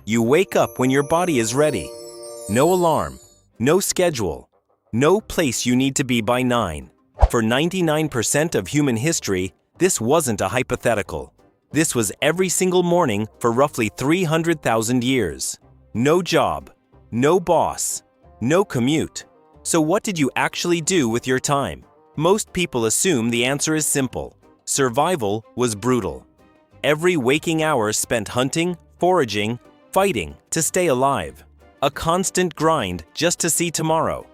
You wake up when your body is ready. No alarm, no schedule, no place you need to be by 9. For 99% of human history, this wasn't a hypothetical. This was every single morning for roughly 300,000 years. No job, no boss, no commute. So what did you actually do with your time? Most people assume the answer is simple. Survival was brutal. Every waking hour spent hunting, foraging, fighting to stay alive. A constant grind just to see tomorrow.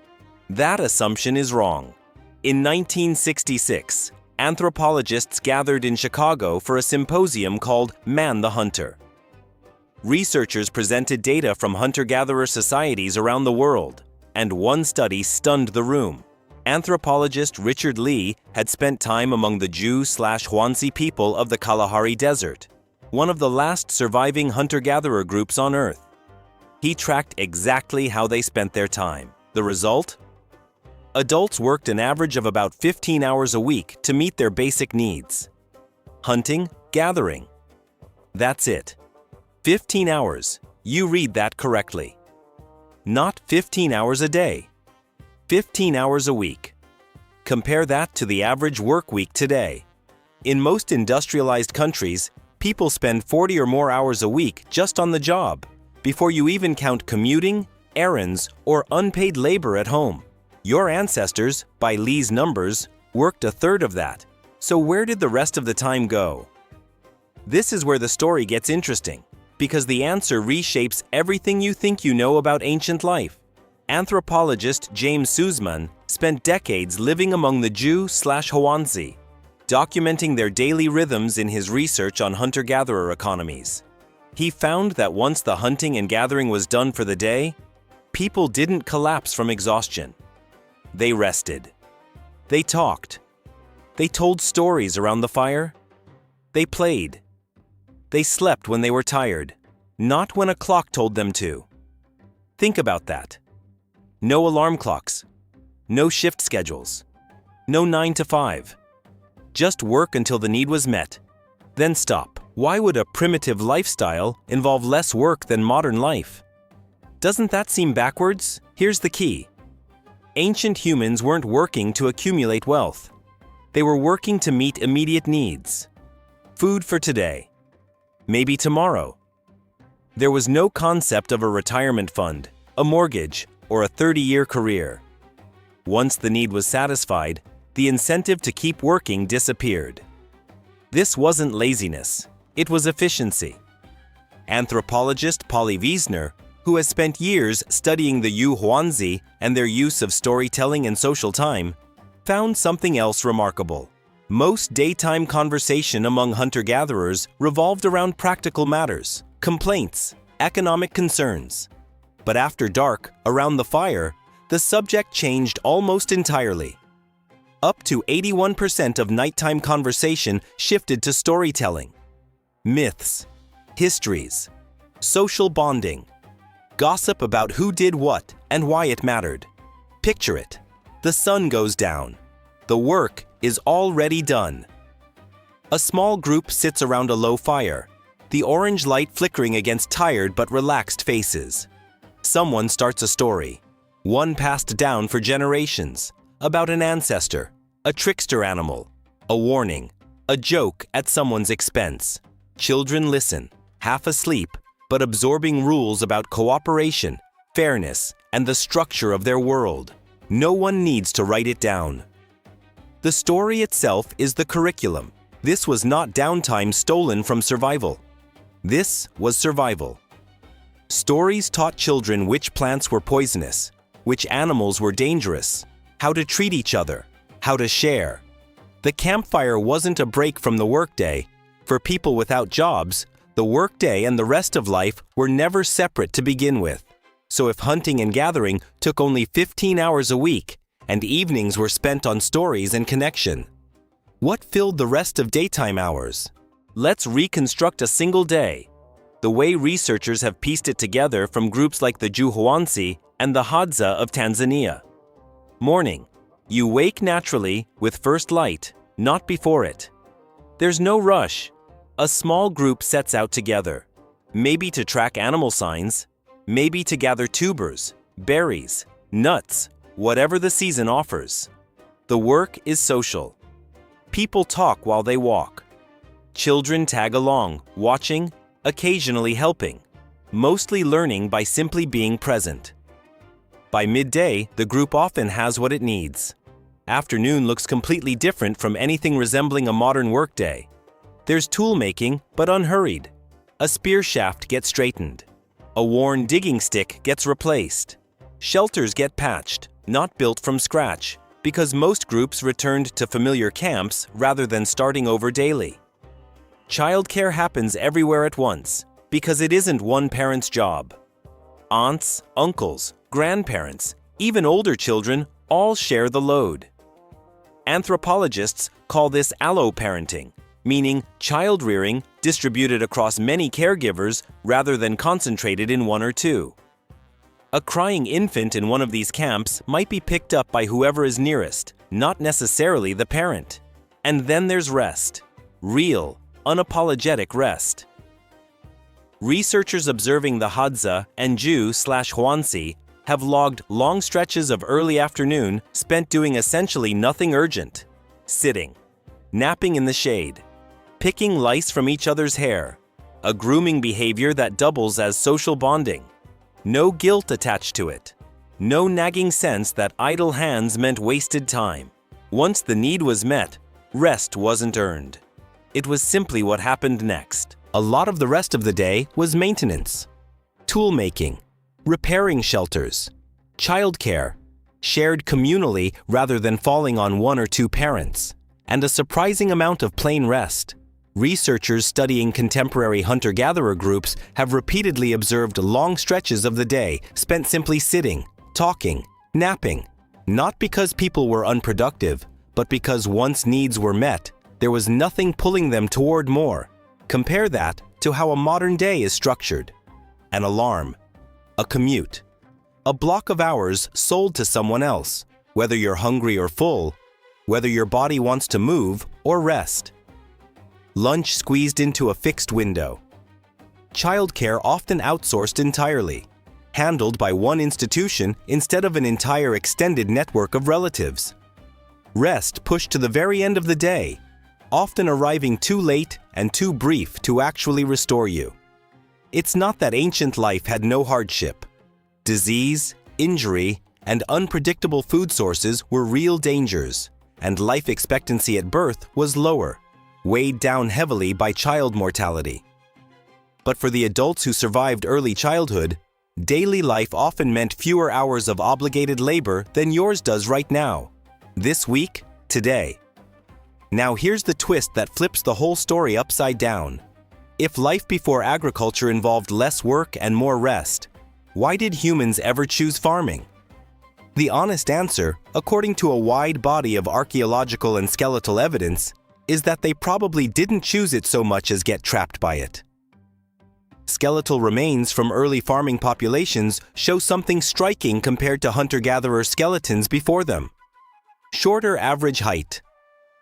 That assumption is wrong. In 1966, anthropologists gathered in Chicago for a symposium called Man the Hunter. Researchers presented data from hunter-gatherer societies around the world, and one study stunned the room. Anthropologist Richard Lee had spent time among the Jew/Huanzi people of the Kalahari Desert, one of the last surviving hunter-gatherer groups on Earth. He tracked exactly how they spent their time. The result? Adults worked an average of about 15 hours a week to meet their basic needs. Hunting, gathering. That's it. 15 hours. You read that correctly. Not 15 hours a day. 15 hours a week. Compare that to the average work week today. In most industrialized countries, people spend 40 or more hours a week just on the job, before you even count commuting, errands, or unpaid labor at home. Your ancestors, by Lee's numbers, worked a third of that. So where did the rest of the time go? This is where the story gets interesting, because the answer reshapes everything you think you know about ancient life. Anthropologist James Sussman spent decades living among the Jew/Huanzi, documenting their daily rhythms in his research on hunter-gatherer economies. He found that once the hunting and gathering was done for the day, people didn't collapse from exhaustion. They rested. They talked. They told stories around the fire. They played. They slept when they were tired, not when a clock told them to. Think about that. No alarm clocks. No shift schedules. No 9 to 5. Just work until the need was met. Then stop. Why would a primitive lifestyle involve less work than modern life? Doesn't that seem backwards? Here's the key. Ancient humans weren't working to accumulate wealth. They were working to meet immediate needs. Food for today. Maybe tomorrow. There was no concept of a retirement fund, a mortgage, or a 30-year career. Once the need was satisfied, the incentive to keep working disappeared. This wasn't laziness, it was efficiency. Anthropologist Polly Wiesner, who has spent years studying the Huanzi and their use of storytelling and social time, found something else remarkable. Most daytime conversation among hunter-gatherers revolved around practical matters, complaints, economic concerns. But after dark, around the fire, the subject changed almost entirely. Up to 81% of nighttime conversation shifted to storytelling. Myths, histories, social bonding, gossip about who did what and why it mattered. Picture it. The sun goes down. The work is already done. A small group sits around a low fire, the orange light flickering against tired but relaxed faces. Someone starts a story, one passed down for generations, about an ancestor, a trickster animal, a warning, a joke at someone's expense. Children listen, half asleep, but absorbing rules about cooperation, fairness, and the structure of their world. No one needs to write it down. The story itself is the curriculum. This was not downtime stolen from survival. This was survival. Stories taught children which plants were poisonous, which animals were dangerous, how to treat each other, how to share. The campfire wasn't a break from the workday. For people without jobs, the workday and the rest of life were never separate to begin with. So if hunting and gathering took only 15 hours a week, and evenings were spent on stories and connection, what filled the rest of daytime hours? Let's reconstruct a single day, the way researchers have pieced it together from groups like the Juhuansi and the Hadza of Tanzania. Morning. You wake naturally with first light, not before it. There's no rush. A small group sets out together. maybe to track animal signs, maybe to gather tubers, berries, nuts, whatever the season offers. The work is social. People talk while they walk. Children tag along, watching, occasionally helping, mostly learning by simply being present. By midday, the group often has what it needs. Afternoon looks completely different from anything resembling a modern workday. There's tool making, but unhurried. A spear shaft gets straightened. A worn digging stick gets replaced. Shelters get patched, not built from scratch, because most groups returned to familiar camps rather than starting over daily. Childcare happens everywhere at once, because it isn't one parent's job. Aunts, uncles, grandparents, even older children all share the load. Anthropologists call this alloparenting, meaning child rearing distributed across many caregivers rather than concentrated in one or two. A crying infant in one of these camps might be picked up by whoever is nearest, not necessarily the parent. And then there's rest. Real, unapologetic rest. Researchers observing the Hadza and Ju/Huansi have logged long stretches of early afternoon spent doing essentially nothing urgent. Sitting, napping in the shade, picking lice from each other's hair, a grooming behavior that doubles as social bonding. No guilt attached to it. No nagging sense that idle hands meant wasted time. Once the need was met, rest wasn't earned. It was simply what happened next. A lot of the rest of the day was maintenance, tool making, repairing shelters, childcare, shared communally rather than falling on one or two parents, and a surprising amount of plain rest. Researchers studying contemporary hunter-gatherer groups have repeatedly observed long stretches of the day spent simply sitting, talking, napping, not because people were unproductive, but because once needs were met, there was nothing pulling them toward more. Compare that to how a modern day is structured. An alarm, a commute, a block of hours sold to someone else, whether you're hungry or full, whether your body wants to move or rest. Lunch squeezed into a fixed window. Childcare often outsourced entirely, handled by one institution instead of an entire extended network of relatives. Rest pushed to the very end of the day, often arriving too late and too brief to actually restore you. It's not that ancient life had no hardship. Disease, injury, and unpredictable food sources were real dangers, and life expectancy at birth was lower, weighed down heavily by child mortality. But for the adults who survived early childhood, daily life often meant fewer hours of obligated labor than yours does right now. This week, today. Now here's the twist that flips the whole story upside down. If life before agriculture involved less work and more rest, why did humans ever choose farming? The honest answer, according to a wide body of archaeological and skeletal evidence, is that they probably didn't choose it so much as get trapped by it. Skeletal remains from early farming populations show something striking compared to hunter-gatherer skeletons before them. Shorter average height,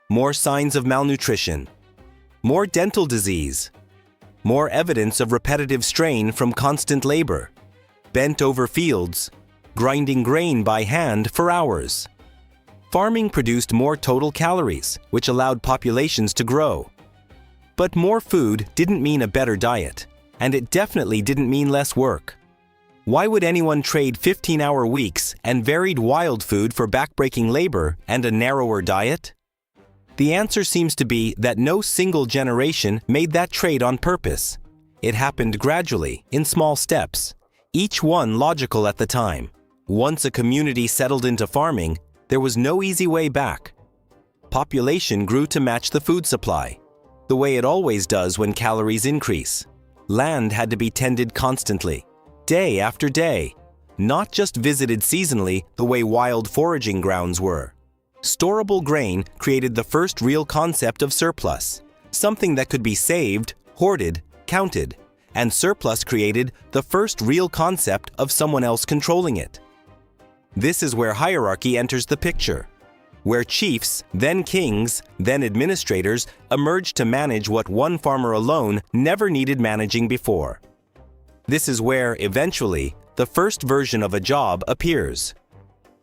more signs of malnutrition, more dental disease, more evidence of repetitive strain from constant labor, bent over fields, grinding grain by hand for hours. Farming produced more total calories, which allowed populations to grow. But more food didn't mean a better diet, and it definitely didn't mean less work. Why would anyone trade 15-hour weeks and varied wild food for backbreaking labor and a narrower diet? The answer seems to be that no single generation made that trade on purpose. It happened gradually, in small steps, each one logical at the time. Once a community settled into farming, there was no easy way back. Population grew to match the food supply, the way it always does when calories increase. Land had to be tended constantly, day after day, not just visited seasonally the way wild foraging grounds were. Storable grain created the first real concept of surplus, something that could be saved, hoarded, counted, and surplus created the first real concept of someone else controlling it. This is where hierarchy enters the picture, where chiefs, then kings, then administrators emerged to manage what one farmer alone never needed managing before: This is where, eventually, the first version of a job appears.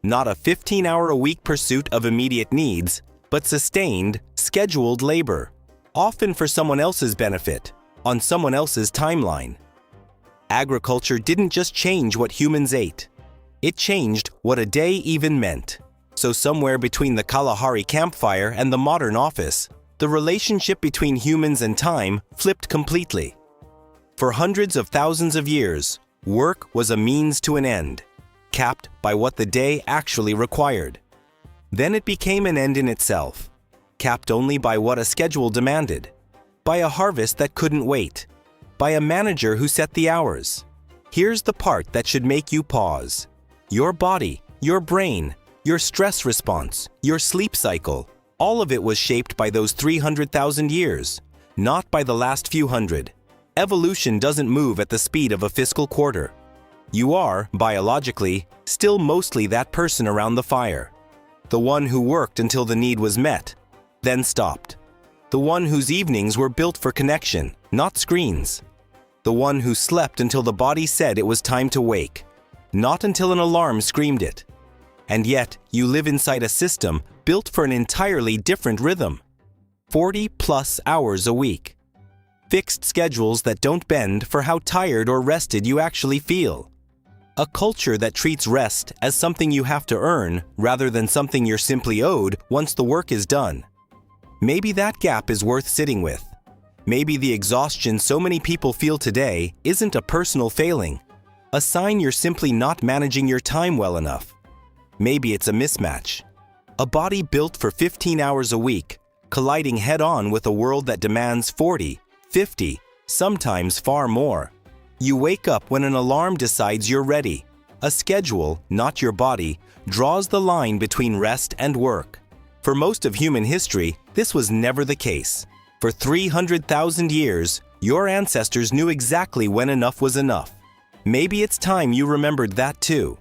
Not a 15-hour-a-week pursuit of immediate needs, but sustained, scheduled labor, often for someone else's benefit, on someone else's timeline. Agriculture didn't just change what humans ate. It changed what a day even meant. So somewhere between the Kalahari campfire and the modern office, the relationship between humans and time flipped completely. For hundreds of thousands of years, work was a means to an end, capped by what the day actually required. Then it became an end in itself, capped only by what a schedule demanded, by a harvest that couldn't wait, by a manager who set the hours. Here's the part that should make you pause. Your body, your brain, your stress response, your sleep cycle, all of it was shaped by those 300,000 years, not by the last few hundred. Evolution doesn't move at the speed of a fiscal quarter. You are, biologically, still mostly that person around the fire. The one who worked until the need was met, then stopped. The one whose evenings were built for connection, not screens. The one who slept until the body said it was time to wake, not until an alarm screamed it. And yet, you live inside a system built for an entirely different rhythm. 40+ hours a week. Fixed schedules that don't bend for how tired or rested you actually feel. A culture that treats rest as something you have to earn rather than something you're simply owed once the work is done. Maybe that gap is worth sitting with. Maybe the exhaustion so many people feel today isn't a personal failing, a sign you're simply not managing your time well enough. Maybe it's a mismatch. A body built for 15 hours a week, colliding head-on with a world that demands 40, 50, sometimes far more. You wake up when an alarm decides you're ready. A schedule, not your body, draws the line between rest and work. For most of human history, this was never the case. For 300,000 years, your ancestors knew exactly when enough was enough. Maybe it's time you remembered that too.